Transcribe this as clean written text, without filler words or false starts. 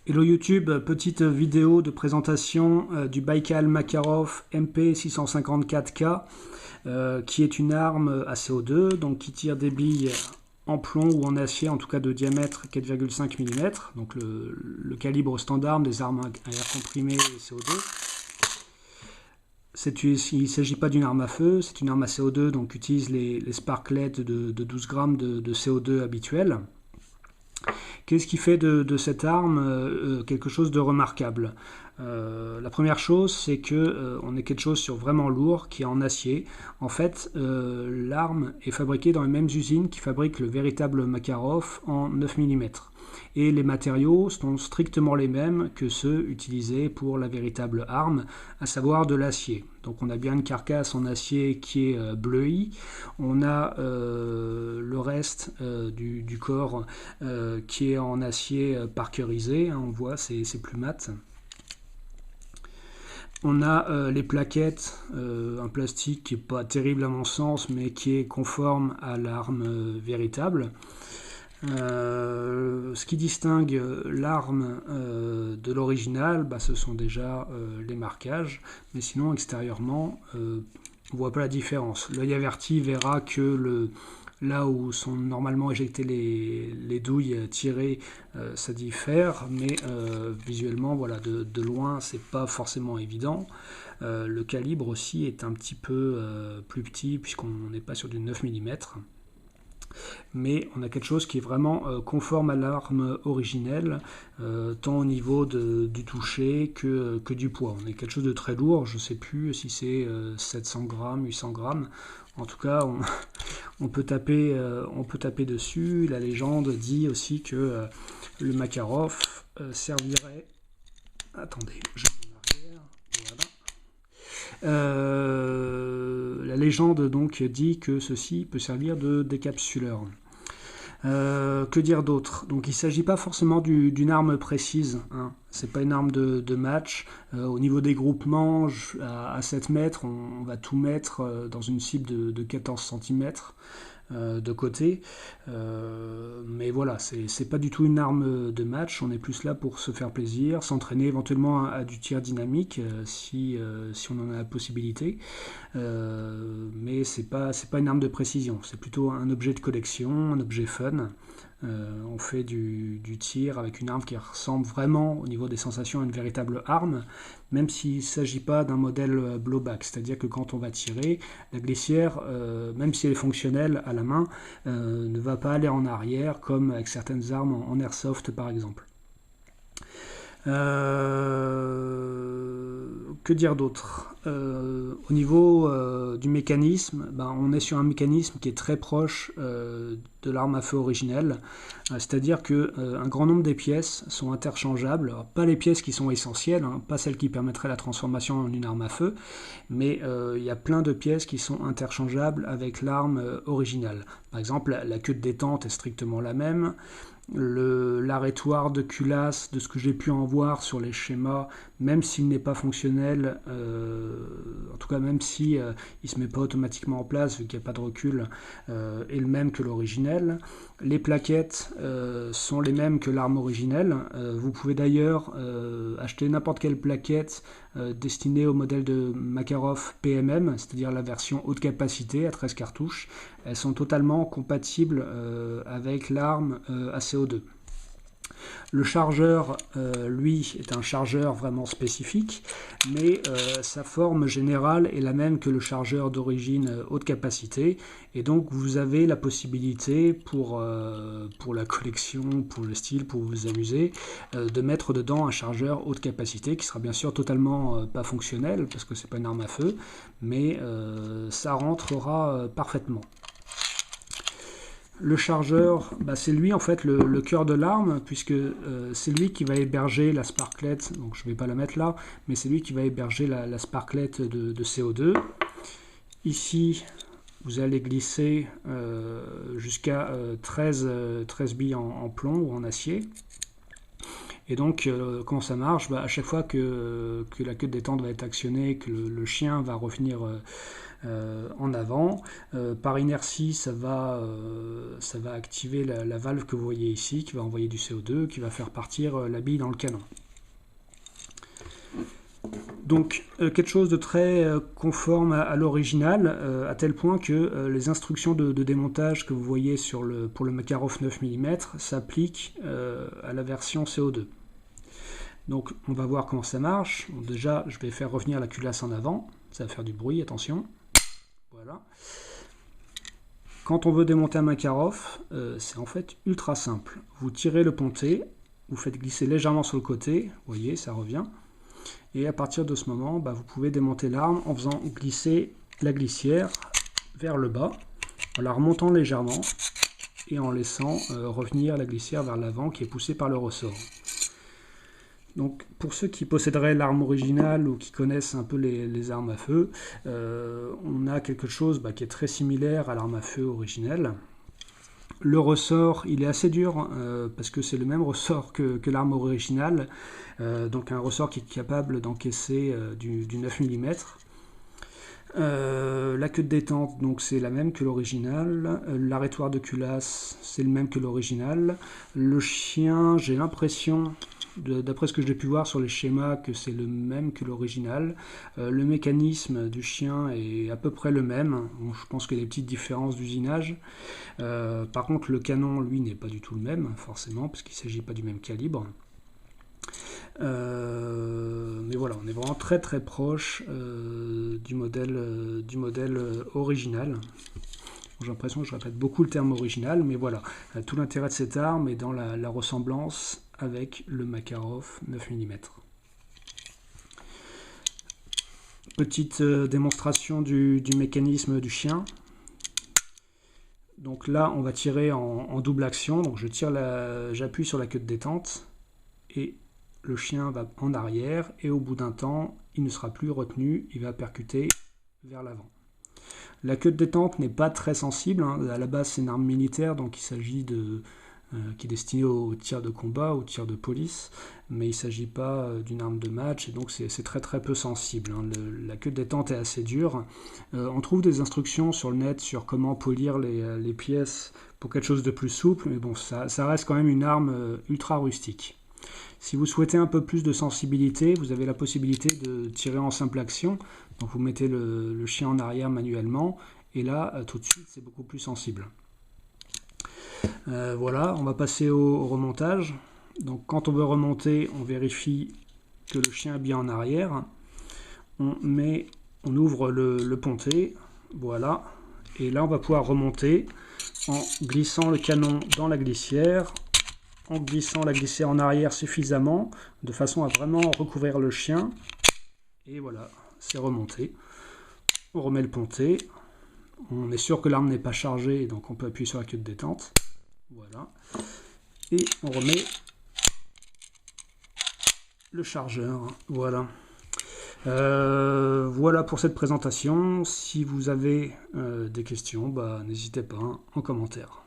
Hello YouTube, petite vidéo de présentation du Baikal Makarov MP654K qui est une arme à CO2 donc qui tire des billes en plomb ou en acier, en tout cas de diamètre 4,5 mm, donc le calibre standard des armes à air comprimé et CO2. Il ne s'agit pas d'une arme à feu, c'est une arme à CO2 donc utilise les sparklets de 12 grammes de CO2 habituels. Qu'est-ce qui fait de cette arme quelque chose de remarquable? La première chose, c'est que on est quelque chose sur vraiment lourd, qui est en acier. En fait, l'arme est fabriquée dans les mêmes usines qui fabriquent le véritable Makarov en 9 mm. Et les matériaux sont strictement les mêmes que ceux utilisés pour la véritable arme, à savoir de l'acier. Donc on a bien une carcasse en acier qui est bleuie, on a le reste du corps qui est en acier parkerisé, hein, on voit c'est plus mat. On a les plaquettes, un plastique qui n'est pas terrible à mon sens, mais qui est conforme à l'arme véritable. Ce qui distingue l'arme de l'original, ce sont déjà les marquages, mais sinon extérieurement, on ne voit pas la différence. L'œil averti verra que là où sont normalement éjectées les douilles tirées, ça diffère, mais visuellement, voilà, de loin, c'est pas forcément évident. Le calibre aussi est un petit peu plus petit, puisqu'on n'est pas sur du 9 mm. Mais on a quelque chose qui est vraiment conforme à l'arme originelle, tant au niveau du toucher que du poids. On a quelque chose de très lourd, je ne sais plus si c'est 700 grammes, 800 grammes. En tout cas, on peut taper dessus. La légende dit aussi que le Makarov servirait... Attendez, je vais en arrière. Voilà. La légende donc dit que ceci peut servir de décapsuleur. Que dire d'autre? Donc il ne s'agit pas forcément d'une arme précise, hein. C'est pas une arme de match. Au niveau des groupements, à 7 mètres, on va tout mettre dans une cible de 14 cm de côté. Mais voilà, c'est pas du tout une arme de match. On est plus là pour se faire plaisir, s'entraîner éventuellement à du tir dynamique si on en a la possibilité. Mais c'est pas une arme de précision. C'est plutôt un objet de collection, un objet fun. On fait du tir avec une arme qui ressemble vraiment au niveau des sensations à une véritable arme, même s'il ne s'agit pas d'un modèle blowback, c'est-à-dire que quand on va tirer, la glissière, même si elle est fonctionnelle à la main, ne va pas aller en arrière comme avec certaines armes en airsoft par exemple. Que dire d'autre? Au niveau du mécanisme, on est sur un mécanisme qui est très proche de l'arme à feu originelle, c'est-à-dire qu'un grand nombre des pièces sont interchangeables. Alors, pas les pièces qui sont essentielles, hein, pas celles qui permettraient la transformation en une arme à feu, mais il y a plein de pièces qui sont interchangeables avec l'arme originale. Par exemple, la queue de détente est strictement la même. L'arrêtoir de culasse, de ce que j'ai pu en voir sur les schémas, même s'il n'est pas fonctionnel, en tout cas même si il ne se met pas automatiquement en place vu qu'il n'y a pas de recul, est le même que l'originel. Les plaquettes sont les mêmes que l'arme originelle. Vous pouvez d'ailleurs acheter n'importe quelle plaquette destinée au modèle de Makarov PMM, c'est-à-dire la version haute capacité à 13 cartouches. Elles sont totalement compatibles avec l'arme à CO2. Le chargeur, lui, est un chargeur vraiment spécifique, mais sa forme générale est la même que le chargeur d'origine haute capacité, et donc vous avez la possibilité pour la collection, pour le style, pour vous amuser, de mettre dedans un chargeur haute capacité qui sera bien sûr totalement pas fonctionnel, parce que c'est pas une arme à feu, mais ça rentrera parfaitement. Le chargeur, c'est lui en fait le cœur de l'arme, puisque c'est lui qui va héberger la sparklet, donc je ne vais pas la mettre là, mais c'est lui qui va héberger la sparklet de CO2. Ici, vous allez glisser jusqu'à 13 billes en plomb ou en acier. Et donc, comment ça marche? À chaque fois que la queue de détente va être actionnée, que le chien va revenir en avant. Par inertie, ça va activer la valve que vous voyez ici, qui va envoyer du CO2, qui va faire partir la bille dans le canon. Donc quelque chose de très conforme à l'original, à tel point que les instructions de démontage que vous voyez pour le Makarov 9 mm s'appliquent à la version CO2. Donc on va voir comment ça marche. Bon, déjà, je vais faire revenir la culasse en avant, ça va faire du bruit, attention. Voilà. Quand on veut démonter un Makarov, c'est en fait ultra simple. Vous tirez le pontet, vous faites glisser légèrement sur le côté, vous voyez, ça revient. Et à partir de ce moment, vous pouvez démonter l'arme en faisant glisser la glissière vers le bas, en la remontant légèrement et en laissant revenir la glissière vers l'avant qui est poussée par le ressort. Donc pour ceux qui posséderaient l'arme originale ou qui connaissent un peu les armes à feu, on a quelque chose qui est très similaire à l'arme à feu originelle. Le ressort, il est assez dur parce que c'est le même ressort que l'arme originale, donc un ressort qui est capable d'encaisser du 9 mm. La queue de détente, donc c'est la même que l'original. L'arrêtoir de culasse, c'est le même que l'original. Le chien, j'ai l'impression, d'après ce que j'ai pu voir sur les schémas, que c'est le même que l'original. Le mécanisme du chien est à peu près le même. Bon, je pense qu'il y a des petites différences d'usinage. Par contre, le canon, lui, n'est pas du tout le même, forcément, parce qu'il ne s'agit pas du même calibre. Mais voilà, on est vraiment très très proche du modèle original. J'ai l'impression que je répète beaucoup le terme original, mais voilà, tout l'intérêt de cette arme est dans la ressemblance avec le Makarov 9 mm. Petite démonstration du mécanisme du chien. Donc là, on va tirer en double action. Donc j'appuie sur la queue de détente et le chien va en arrière et au bout d'un temps, il ne sera plus retenu, il va percuter vers l'avant. La queue de détente n'est pas très sensible, hein. À la base c'est une arme militaire, donc il s'agit qui est destinée au tir de combat, au tir de police, mais il ne s'agit pas d'une arme de match, et donc c'est très très peu sensible, hein. La queue de détente est assez dure. On trouve des instructions sur le net sur comment polir les pièces pour quelque chose de plus souple, mais bon, ça reste quand même une arme ultra rustique. Si vous souhaitez un peu plus de sensibilité, vous avez la possibilité de tirer en simple action. Donc vous mettez le chien en arrière manuellement, et là, tout de suite, c'est beaucoup plus sensible. Voilà, on va passer au remontage. Donc quand on veut remonter, on vérifie que le chien est bien en arrière. On ouvre le pontet, voilà. Et là, on va pouvoir remonter en glissant le canon dans la glissière, en glissant la glissière en arrière suffisamment, de façon à vraiment recouvrir le chien. Et voilà, c'est remonté. On remet le pontet. On est sûr que l'arme n'est pas chargée, donc on peut appuyer sur la queue de détente. Voilà. Et on remet le chargeur. Voilà. Voilà pour cette présentation. Si vous avez des questions, n'hésitez pas en commentaire.